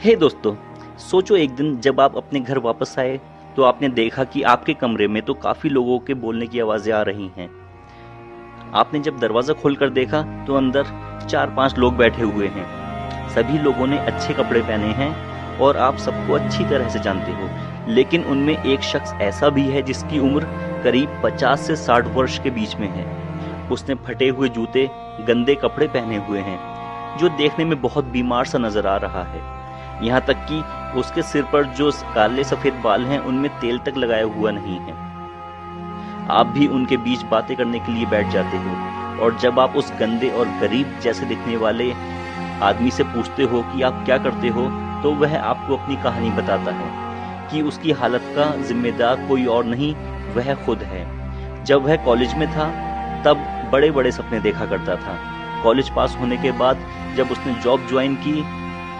हे दोस्तों, सोचो एक दिन जब आप अपने घर वापस आए तो आपने देखा कि आपके कमरे में तो काफी लोगों के बोलने की आवाजें आ रही हैं। आपने जब दरवाजा खोलकर देखा तो अंदर 4-5 लोग बैठे हुए हैं। सभी लोगों ने अच्छे कपड़े पहने हैं और आप सबको अच्छी तरह से जानते हो, लेकिन उनमें एक शख्स ऐसा भी है जिसकी उम्र करीब 50 से 60 वर्ष के बीच में है। उसने फटे हुए जूते, गंदे कपड़े पहने हुए हैं, जो देखने में बहुत बीमार सा नजर आ रहा है। यहाँ तक कि उसके सिर पर जो काले सफेद बाल हैं उनमें तेल तक लगाया हुआ नहीं है। आप भी उनके बीच बातें करने के लिए बैठ जाते हो, और जब आप उस गंदे और गरीब जैसे दिखने वाले आदमी से पूछते हो कि आप क्या करते हो, तो वह आपको अपनी कहानी बताता है कि उसकी हालत का जिम्मेदार कोई और नहीं, वह खुद है। जब वह कॉलेज में था तब बड़े बड़े सपने देखा करता था। कॉलेज पास होने के बाद जब उसने जॉब ज्वाइन की,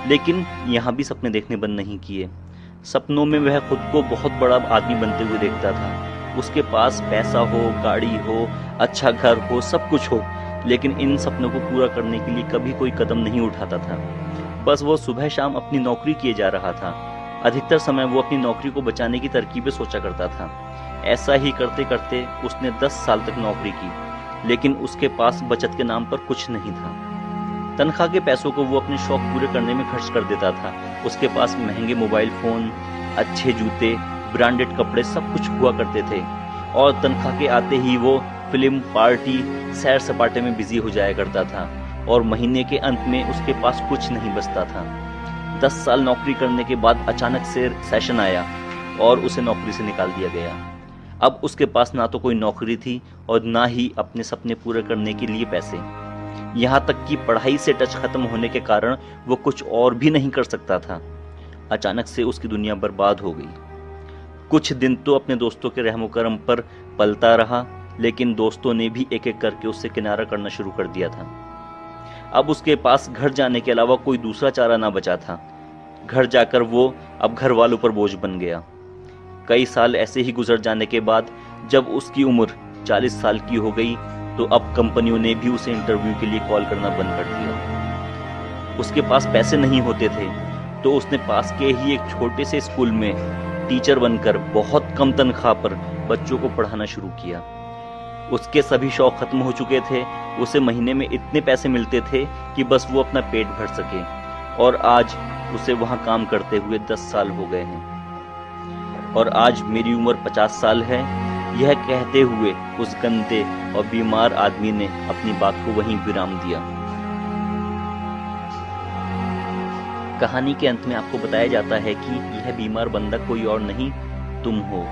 लेकिन यहाँ भी सपने देखने बंद नहीं किए। सपनों में वह खुद को बहुत बड़ा आदमी बनते हुए देखता था। उसके पास पैसा हो, गाड़ी हो, अच्छा घर हो, सब कुछ हो, लेकिन इन सपनों को पूरा करने के लिए कभी कोई कदम नहीं उठाता था। बस वो सुबह शाम अपनी नौकरी किए जा रहा था। अधिकतर समय वो अपनी नौकरी को बचाने की तरकीबें सोचा करता था। ऐसा ही करते करते उसने 10 साल तक नौकरी की, लेकिन उसके पास बचत के नाम पर कुछ नहीं था। तनख्वाह के पैसों को वो अपने शौक पूरे करने में खर्च कर देता था। उसके पास महंगे मोबाइल फोन, अच्छे जूते, ब्रांडेड कपड़े सब कुछ हुआ करते थे, और तनख्वाह के आते ही वो फिल्म, पार्टी, सैर सपाटे में बिजी हो जाया करता था, और महीने के अंत में उसके पास कुछ नहीं बचता था। 10 साल नौकरी करने के बाद अचानक से सेशन आया और उसे नौकरी से निकाल दिया गया। अब उसके पास ना तो कोई नौकरी थी और ना ही अपने सपने पूरे करने के लिए पैसे। यहाँ तक कि पढ़ाई से टच खत्म होने के कारण वो कुछ और भी नहीं कर सकता था। अचानक से उसकी दुनिया बर्बाद हो गई। कुछ दिन तो अपने दोस्तों के रहमो करम पर पलता रहा, लेकिन दोस्तों ने भी एक एक करके उससे किनारा करना शुरू कर दिया था। अब उसके पास घर जाने के अलावा कोई दूसरा चारा ना बचा था। घर जाकर वो अब घर वालों पर बोझ बन गया। कई साल ऐसे ही गुजर जाने के बाद जब उसकी उम्र 40 साल की हो गई, तो अब कंपनियों ने भी उसे इंटरव्यू के लिए कॉल करना बंद कर दिया। उसके पास पैसे नहीं होते थे, तो उसने पास के ही एक छोटे से स्कूल में टीचर बनकर बहुत कम तनख्वाह पर बच्चों को पढ़ाना शुरू किया। उसके सभी शौक खत्म हो चुके थे। उसे महीने में इतने पैसे मिलते थे कि बस वो अपना पेट भर सके, और आज उसे वहां काम करते हुए 10 साल हो गए हैं। और आज मेरी उम्र 50 साल है, यह कहते हुए उस गंदे और बीमार आदमी ने अपनी बात को वहीं विराम दिया। कहानी के अंत में आपको बताया जाता है कि यह बीमार बंदा कोई और नहीं, तुम हो,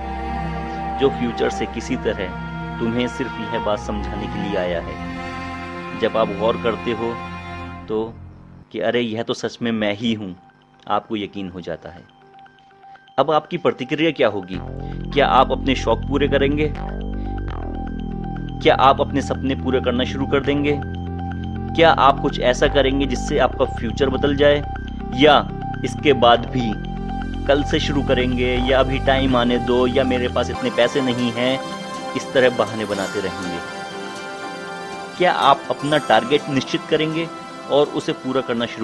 जो फ्यूचर से किसी तरह तुम्हें सिर्फ यह बात समझाने के लिए आया है। जब आप गौर करते हो तो कि अरे यह तो सच में मैं ही हूं, आपको यकीन हो जाता है। अब आपकी प्रतिक्रिया क्या होगी? क्या आप अपने शौक पूरे करेंगे? क्या आप अपने सपने पूरे करना शुरू कर देंगे? क्या आप कुछ ऐसा करेंगे जिससे आपका फ्यूचर बदल जाए, या इसके बाद भी कल से शुरू करेंगे, या अभी टाइम आने दो, या मेरे पास इतने पैसे नहीं हैं, इस तरह बहाने बनाते रहेंगे? क्या आप अपना टारगेट निश्चित करेंगे और उसे पूरा करना शुरू